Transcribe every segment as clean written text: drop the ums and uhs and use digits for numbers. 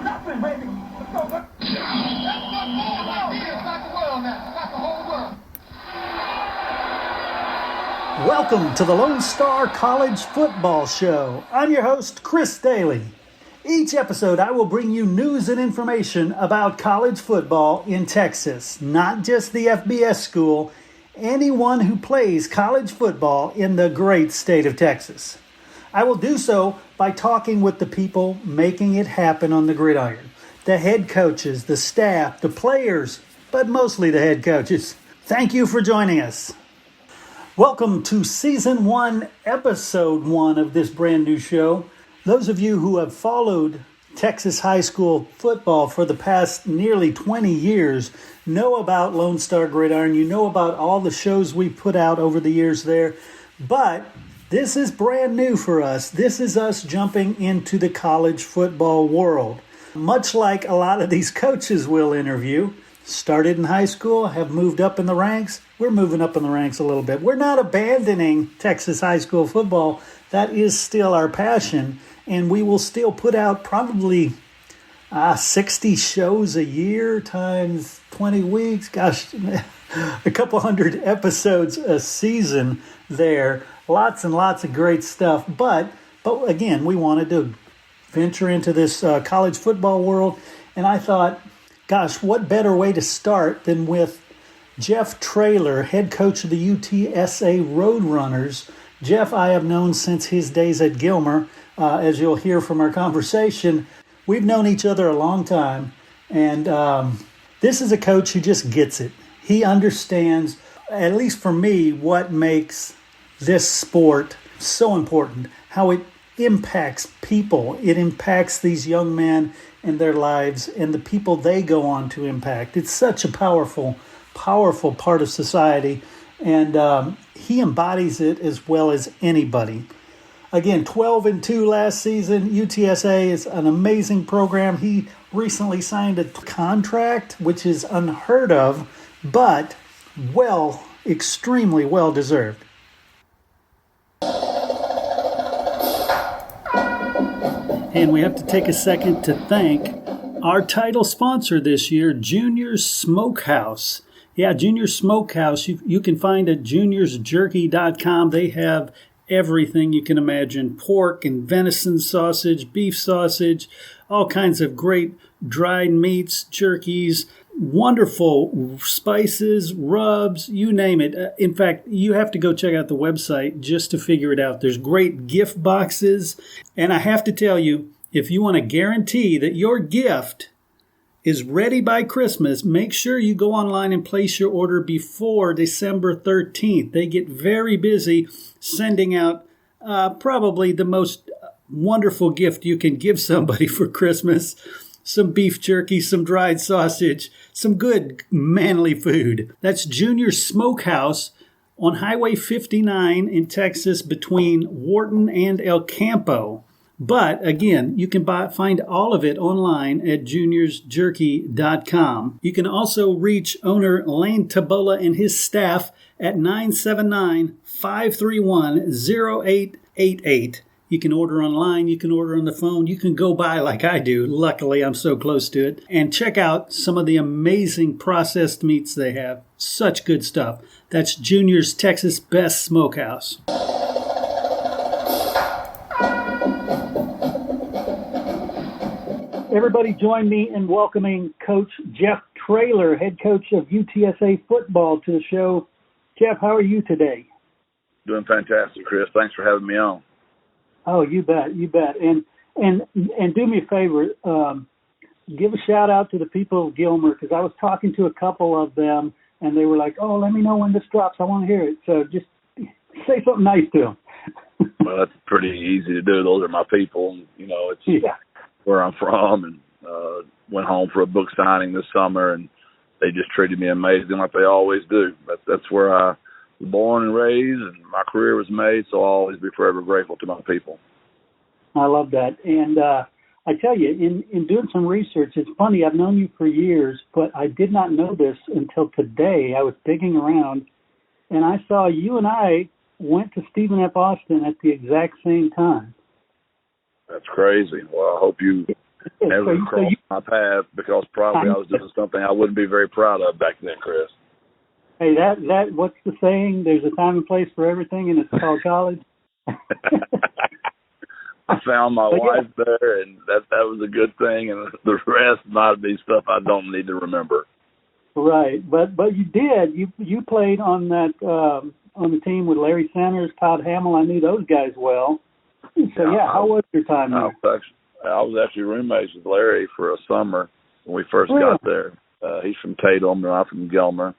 Nothing, baby. Let's go. That's the world now. That's the whole world. Welcome to the Lone Star College Football Show. I'm your host, Chris Daly. Each episode, I will bring you news and information about college football in Texas, not just the FBS school, anyone who plays college football in the great state of Texas. I will do so by talking with the people making it happen on the gridiron, the head coaches, the staff, the players, but mostly the head coaches. Thank you for joining us. Welcome to Season 1, Episode 1 of this brand new show. Those of you who have followed Texas high school football for the past nearly 20 years know about Lone Star Gridiron. You know about all the shows we put out over the years there. But this is brand new for us. This is us jumping into the college football world. Much like a lot of these coaches we'll interview, started in high school, have moved up in the ranks. We're moving up in the ranks a little bit. We're not abandoning Texas high school football. That is still our passion. And we will still put out probably 60 shows a year times 20 weeks. Gosh, a couple hundred episodes a season there. Lots and lots of great stuff. But again, we wanted to venture into this college football world. And I thought, gosh, what better way to start than with Jeff Traylor, head coach of the UTSA Roadrunners. Jeff, I have known since his days at Gilmer. As you'll hear from our conversation, we've known each other a long time. And this is a coach who just gets it. He understands, at least for me, what makes this sport so important, how it impacts people. It impacts these young men and their lives and the people they go on to impact. It's such a powerful part of society, and he embodies it as well as anybody. Again, 12-2 last season. UTSA is an amazing program. He recently signed a contract, which is unheard of, but extremely well deserved. And we have to take a second to thank our title sponsor this year, Junior's Smokehouse. Yeah, Junior's Smokehouse, you can find at juniorsjerky.com. They have everything you can imagine: pork and venison sausage, beef sausage, all kinds of great dried meats, jerkies, wonderful spices, rubs, you name it. In fact, you have to go check out the website just to figure it out. There's great gift boxes. And I have to tell you, if you want to guarantee that your gift is ready by Christmas, make sure you go online and place your order before December 13th. They get very busy sending out probably the most wonderful gift you can give somebody for Christmas: some beef jerky, some dried sausage, some good manly food. That's Junior Smokehouse on Highway 59 in Texas between Wharton and El Campo. But again, you can find all of it online at juniorsjerky.com. You can also reach owner Lane Tabola and his staff at 979-531-0888. You can order online, you can order on the phone, you can go by like I do. Luckily, I'm so close to it. And check out some of the amazing processed meats they have. Such good stuff. That's Junior's Texas Best Smokehouse. Everybody join me in welcoming Coach Jeff Traylor, head coach of UTSA football, to the show. Jeff, how are you today? Doing fantastic, Chris. Thanks for having me on. Oh, you bet. And do me a favor, give a shout out to the people of Gilmer, because I was talking to a couple of them, and they were like, "Oh, let me know when this drops. I want to hear it." So just say something nice to them. Well, that's pretty easy to do. Those are my people. It's where I'm from, and went home for a book signing this summer, and they just treated me amazing like they always do. That's where I was born and raised, and my career was made, so I'll always be forever grateful to my people. I love that. And I tell you, in doing some research, it's funny, I've known you for years, but I did not know this until today. I was digging around, and I saw you and I went to Stephen F. Austin at the exact same time. That's crazy. Well, I hope you never crossed my path, because probably I was doing something I wouldn't be very proud of back then, Chris. Hey, that what's the saying? There's a time and place for everything, and it's called college. I found my wife there, and that was a good thing, and the rest might be stuff I don't need to remember. Right, but you did. You played on that on the team with Larry Sanders, Todd Hamill. I knew those guys well. So how was your time there? I was actually roommates with Larry for a summer when we first got there. He's from Tatum, and I'm from Gilmer.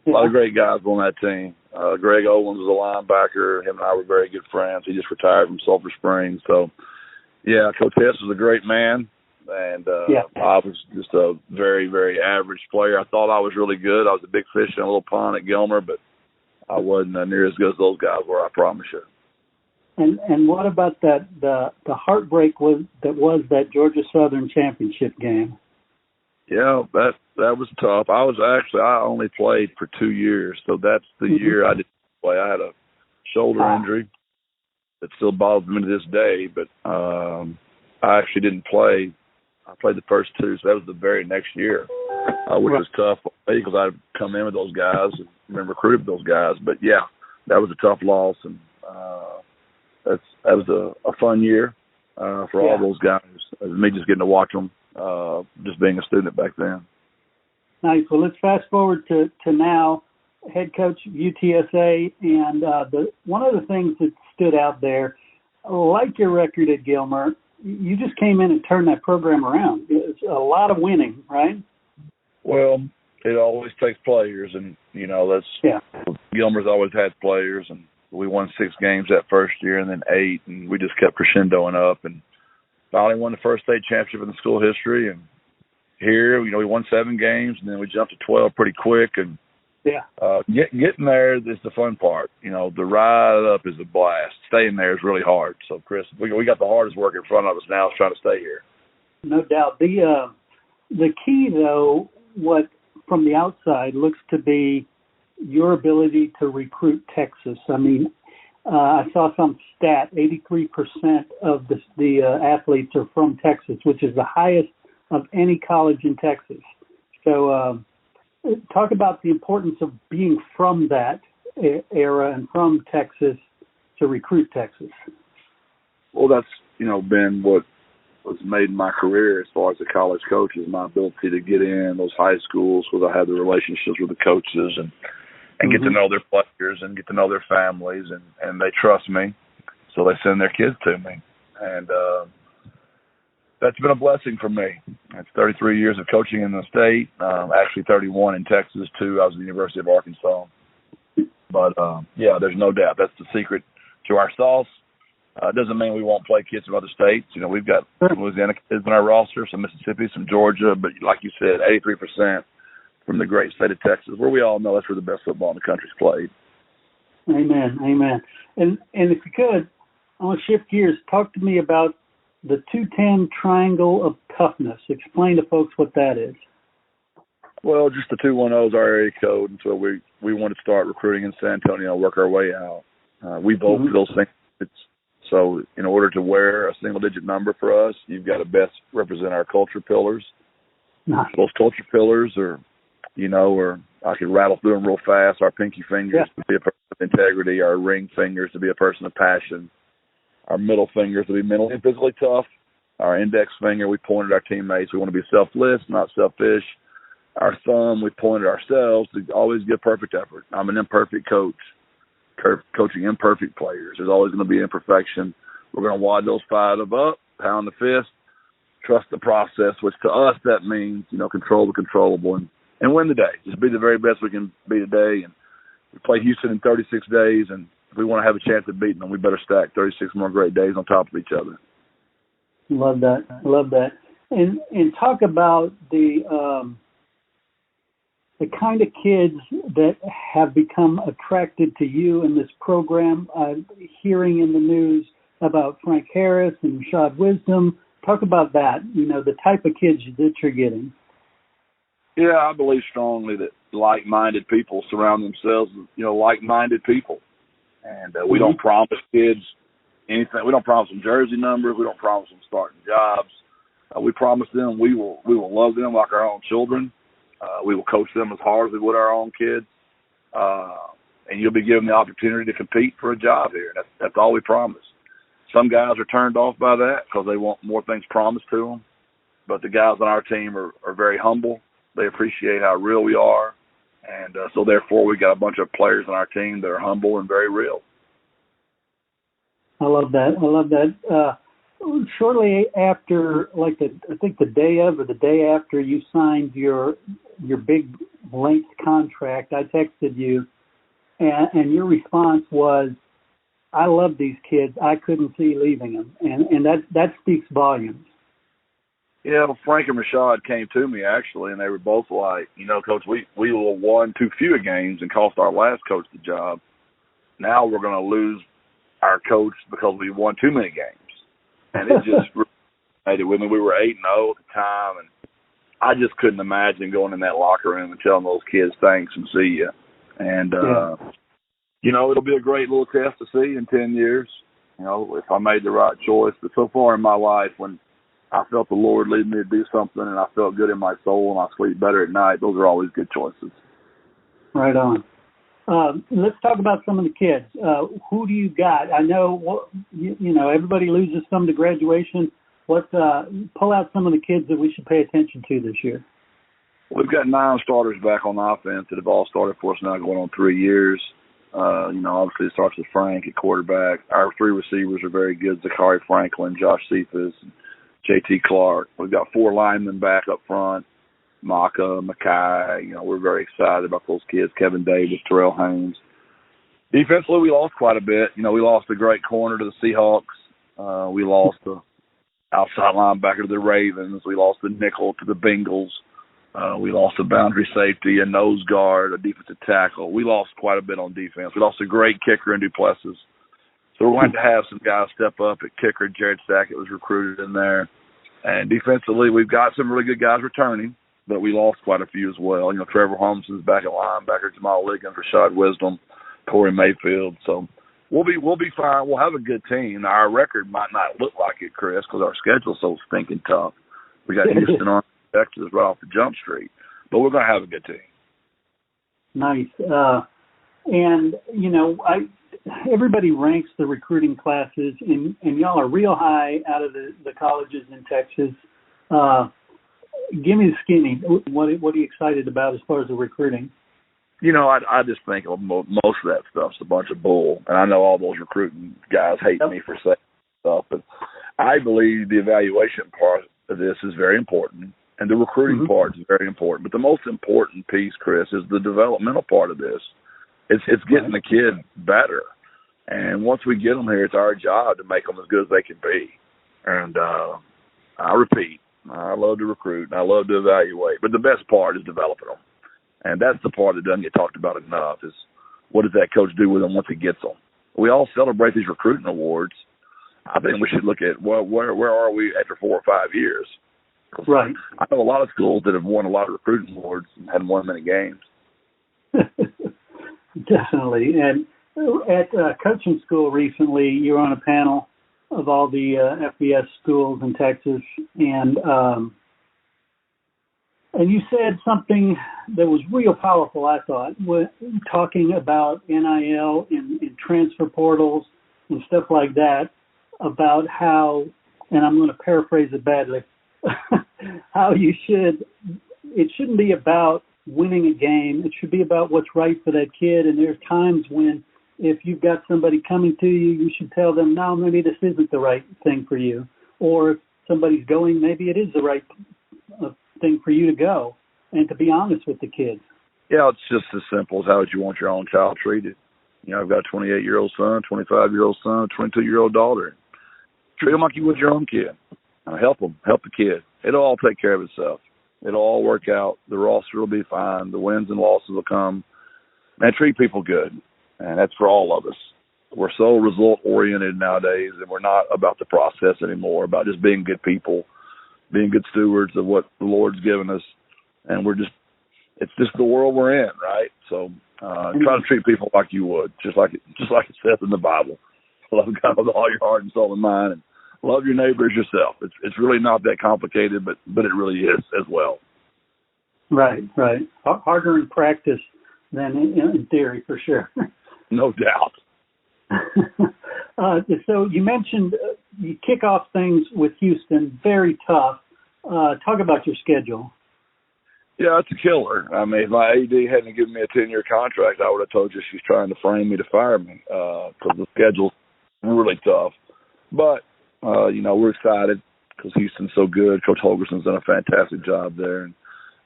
A lot of great guys on that team. Greg Owens was a linebacker. Him and I were very good friends. He just retired from Sulphur Springs. So, Coach Hess was a great man, and I was just a very, very average player. I thought I was really good. I was a big fish in a little pond at Gilmer, but I wasn't near as good as those guys were, I promise you. And what about the heartbreak was that Georgia Southern championship game? Yeah, that was tough. I only played for 2 years, so that's the year I didn't play. I had a shoulder injury that still bothers me to this day, but I actually didn't play. I played the first 2, so that was the very next year, which was tough for me because I'd come in with those guys and been recruited with those guys. But, that was a tough loss, and that was a fun year for all those guys. Me just getting to watch them. Just being a student back then. Nice. Well, let's fast forward to now, head coach UTSA, and one of the things that stood out there, like your record at Gilmer, you just came in and turned that program around. It's a lot of winning, right? Well, it always takes players, and Gilmer's always had players, and we won 6 games that first year, and then 8, and we just kept crescendoing up, and finally won the first state championship in the school history. And here, we won 7 games, and then we jumped to 12 pretty quick. And getting there is the fun part. The ride up is a blast. Staying there is really hard. So, Chris, we got the hardest work in front of us now is trying to stay here. No doubt. The key, though, what from the outside looks to be your ability to recruit Texas. I mean, I saw some stat, 83% of the athletes are from Texas, which is the highest of any college in Texas. So talk about the importance of being from that era and from Texas to recruit Texas. Well, that's, been what was made my career as far as a college coach is my ability to get in those high schools where I have the relationships with the coaches and get to know their players and get to know their families, and they trust me, so they send their kids to me. And that's been a blessing for me. It's 33 years of coaching in the state, actually 31 in Texas, too. I was at the University of Arkansas. But, there's no doubt. That's the secret to our sauce. It doesn't mean we won't play kids from other states. We've got some Louisiana kids in our roster, some Mississippi, some Georgia, but like you said, 83% from the great state of Texas, where we all know that's where the best football in the country's played. Amen. And if you could, I want to shift gears. Talk to me about the 210 triangle of toughness. Explain to folks what that is. Well, just the 210 is our area code, and so we want to start recruiting in San Antonio and work our way out. We vote for those things. So in order to wear a single-digit number for us, you've got to best represent our culture pillars. Nice. Those culture pillars are, or I could rattle through them real fast. Our pinky fingers to be a person of integrity, our ring fingers to be a person of passion, our middle fingers to be mentally and physically tough, our index finger, we point at our teammates. We want to be selfless, not selfish. Our thumb, we point at ourselves to always give perfect effort. I'm an imperfect coach, coaching imperfect players. There's always going to be imperfection. We're going to wad those 5 up, pound the fist, trust the process, which to us that means, control the controllable and win the day. Just be the very best we can be today. And we play Houston in 36 days, and if we want to have a chance of beating them, we better stack 36 more great days on top of each other. Love that. And talk about the kind of kids that have become attracted to you in this program. I'm hearing in the news about Frank Harris and Rashad Wisdom. Talk about that, the type of kids that you're getting. Yeah, I believe strongly that like-minded people surround themselves with, like-minded people. And we don't promise kids anything. We don't promise them jersey numbers. We don't promise them starting jobs. We promise them we will love them like our own children. We will coach them as hard as we would our own kids. And you'll be given the opportunity to compete for a job here. That's all we promise. Some guys are turned off by that because they want more things promised to them. But the guys on our team are very humble. They appreciate how real we are. And so, therefore, we got a bunch of players on our team that are humble and very real. I love that. Shortly after, I think the day of or the day after you signed your big length contract, I texted you, and your response was, "I love these kids. I couldn't see leaving them," and that speaks volumes. Yeah, well, Frank and Rashad came to me, actually, and they were both like, Coach, we will have won too few games and cost our last coach the job. Now we're going to lose our coach because we won too many games. And it just made it with me. We were 8-0 at the time, and I just couldn't imagine going in that locker room and telling those kids thanks and see you. And, it'll be a great little test to see in 10 years, if I made the right choice. But so far in my life, when I felt the Lord lead me to do something and I felt good in my soul and I sleep better at night, those are always good choices. Right on. Let's talk about some of the kids. Who do you got? I know, everybody loses some to graduation. Pull out some of the kids that we should pay attention to this year. We've got 9 starters back on offense that have all started for us now going on 3 years. Obviously it starts with Frank at quarterback. Our 3 receivers are very good: Zachary Franklin, Josh Cephas, and JT Clark. We've got 4 linemen back up front: Maka, Mackay. We're very excited about those kids. Kevin Davis, Terrell Haynes. Defensively, we lost quite a bit. We lost a great corner to the Seahawks. We lost the outside linebacker to the Ravens. We lost the nickel to the Bengals. We lost a boundary safety, a nose guard, a defensive tackle. We lost quite a bit on defense. We lost a great kicker in Duplessis. So we're going to have some guys step up at kicker. Jared Sackett was recruited in there. And defensively, we've got some really good guys returning, but we lost quite a few as well. Trevor Holmes is back at linebacker, Jamal Liggins, Rashad Wisdom, Corey Mayfield. So we'll be fine. We'll have a good team. Now, our record might not look like it, Chris, because our schedule's so stinking tough. We got Houston on Texas right off the jump street, but we're going to have a good team. Nice. Everybody ranks the recruiting classes, and y'all are real high out of the colleges in Texas. Give me the skinny. What are you excited about as far as the recruiting? I just think most of that stuff's a bunch of bull, and I know all those recruiting guys hate me for saying stuff, but I believe the evaluation part of this is very important, and the recruiting part is very important. But the most important piece, Chris, is the developmental part of this. It's getting the kid better. And once we get them here, it's our job to make them as good as they can be. And I repeat, I love to recruit, and I love to evaluate. But the best part is developing them. And that's the part that doesn't get talked about enough, is what does that coach do with them once he gets them? We all celebrate these recruiting awards. I think we should look at, where are we after 4 or 5 years? Right. I know a lot of schools that have won a lot of recruiting awards and hadn't won many games. Definitely. And at coaching school recently, you were on a panel of all the FBS schools in Texas, and you said something that was real powerful, I thought, talking about NIL and transfer portals and stuff like that, about how, and I'm going to paraphrase it badly, how it shouldn't be about winning a game. It should be about what's right for that kid. And there's times when, if you've got somebody coming to you, you should tell them, no, maybe this isn't the right thing for you. Or if somebody's going, maybe it is the right thing for you to go. And to be honest with the kids. Yeah, it's just as simple as how would you want your own child treated. I've got a 28-year-old son, 25-year-old son, 22-year-old daughter. Treat them like you would your own kid. Help them. Help the kid. It'll all take care of itself. It'll all work out. The roster will be fine. The wins and losses will come. And treat people good. And that's for all of us. We're so result-oriented nowadays, and we're not about the process anymore, about just being good people, being good stewards of what the Lord's given us. And it's just the world we're in, right? So try to treat people like you would, just like it says in the Bible. love God with all your heart and soul and mind, and love your neighbor as yourself. It's really not that complicated, but it really is as well. Right. Harder in practice than in theory, for sure. No doubt. So you mentioned you kick off things with Houston, very tough. Talk about your schedule. Yeah, it's a killer. I mean, if my AD hadn't given me a 10-year contract, I would have told you she's trying to frame me to fire me because the schedule's really tough. But, we're excited because Houston's so good. Coach Holgerson's done a fantastic job there, and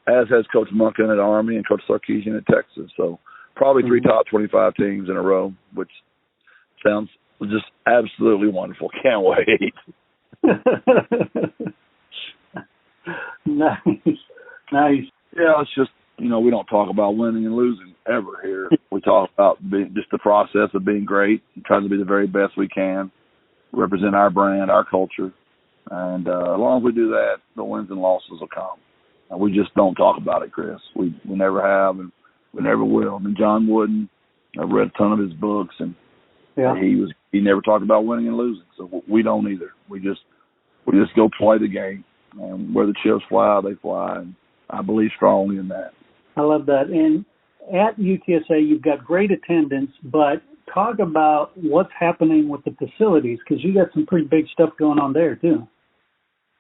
as has Coach Munkin at Army and Coach Sarkeesian at Texas. So probably 3 top 25 teams in a row, which sounds just absolutely wonderful. Can't wait. Nice. Yeah, it's just, we don't talk about winning and losing ever here. We talk about just the process of being great, trying to be the very best we can, represent our brand, our culture. And as long as we do that, the wins and losses will come. And we just don't talk about it, Chris. We never have, and we never will. And John Wooden, I've read a ton of his books, and he never talked about winning and losing. So we don't either. We just go play the game. And where the chips fly, they fly. And I believe strongly in that. I love that. And at UTSA, you've got great attendance, but talk about what's happening with the facilities, because you got some pretty big stuff going on there, too.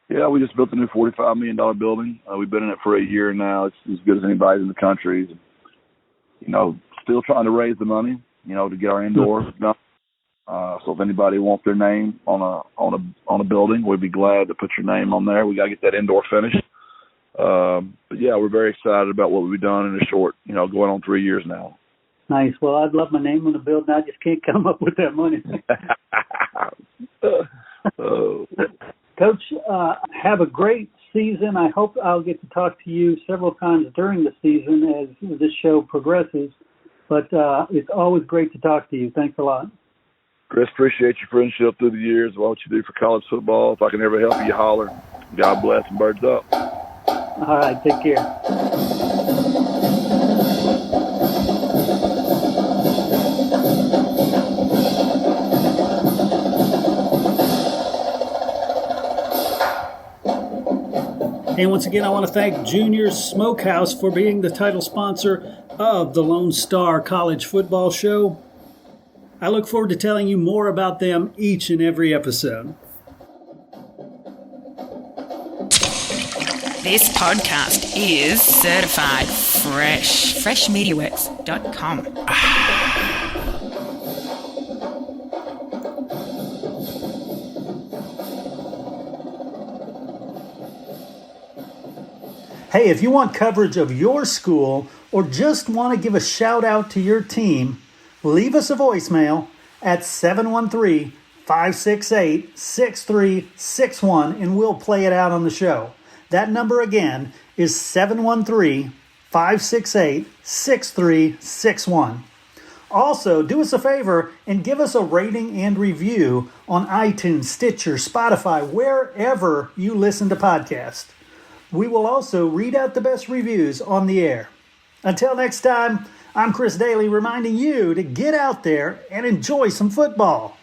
Yeah, we just built a new $45 million building. We've been in it for a year now. It's as good as anybody in the country. Still trying to raise the money, to get our indoor done. So if anybody wants their name on a building, we'd be glad to put your name on there. We got to get that indoor finished. But yeah, we're very excited about what we've done in a short, going on 3 years now. Nice. Well, I'd love my name on the building. I just can't come up with that money. Coach, have a great season. I hope I'll get to talk to you several times during the season as this show progresses. But it's always great to talk to you. Thanks a lot. Chris, appreciate your friendship through the years, what you do for college football. If I can ever help you, holler. God bless and birds up. All right, take care. And once again, I want to thank Junior's Smokehouse for being the title sponsor of the Lone Star College Football Show. I look forward to telling you more about them each and every episode. This podcast is certified fresh. FreshMediaWorks.com. Hey, if you want coverage of your school or just want to give a shout out to your team, leave us a voicemail at 713-568-6361 and we'll play it out on the show. That number again is 713-568-6361. Also, do us a favor and give us a rating and review on iTunes, Stitcher, Spotify, wherever you listen to podcasts. We will also read out the best reviews on the air. Until next time, I'm Chris Daly reminding you to get out there and enjoy some football.